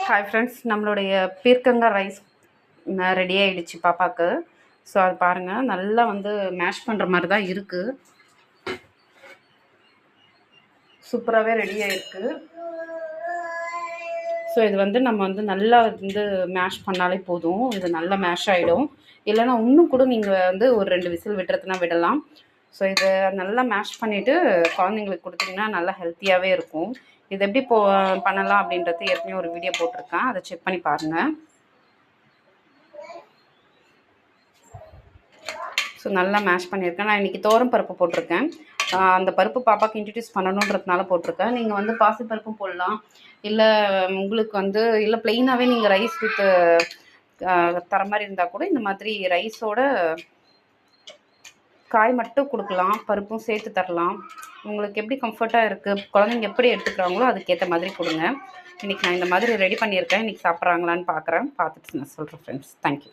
Hi friends, நம்மளுடைய பீர்க்கங்காய் rice ready ஆகிடுச்சு பாப்பாவுக்கு. ஸோ அது பாருங்கள், நல்லா வந்து மேஷ் பண்ணுற மாதிரி தான் இருக்குது. சூப்பராகவே ரெடி ஆகிருக்கு. ஸோ இது வந்து நம்ம வந்து நல்லா வந்து மேஷ் பண்ணாலே போதும். இது நல்லா மேஷ் ஆகிடும். இல்லைனா இன்னும் கூட நீங்கள் வந்து ஒரு 2 விசில் விடுறதுனா விடலாம். ஸோ இதை நல்லா மேஷ் பண்ணிவிட்டு குழந்தைங்களுக்கு கொடுத்திங்கன்னா நல்லா ஹெல்த்தியாகவே இருக்கும். இது எப்படி பண்ணலாம் அப்படின்றது ஏற்கனவே ஒரு வீடியோ போட்டிருக்கேன், அதை செக் பண்ணி பாருங்கள். ஸோ நல்லா மேஷ் பண்ணியிருக்கேன். நான் இன்றைக்கி தோரம் பருப்பு போட்டிருக்கேன். அந்த பருப்பு பாப்பாவுக்கு இன்ட்ரடியூஸ் பண்ணணுன்றதுனால போட்டிருக்கேன். நீங்கள் வந்து பாசிப்பருப்பும் போடலாம். இல்லை உங்களுக்கு வந்து இல்லை ப்ளெயினாகவே நீங்கள் ரைஸ் வித் தர மாதிரி இருந்தால் கூட இந்த மாதிரி ரைஸோட காய் மட்டும் கொடுக்கலாம், பருப்பும் சேர்த்து தரலாம். உங்களுக்கு எப்படி கம்ஃபர்ட்டாக இருக்குது, குழந்தைங்க எப்படி எடுத்துக்கிறாங்களோ அதுக்கேற்ற மாதிரி கொடுங்க. இன்றைக்கி நான் இந்த மாதிரி ரெடி பண்ணியிருக்கேன். இன்றைக்கி சாப்பிட்றாங்களான்னு பார்க்குறேன். பார்த்துட்டு நான் சொல்கிறேன் ஃப்ரெண்ட்ஸ். தேங்க்யூ.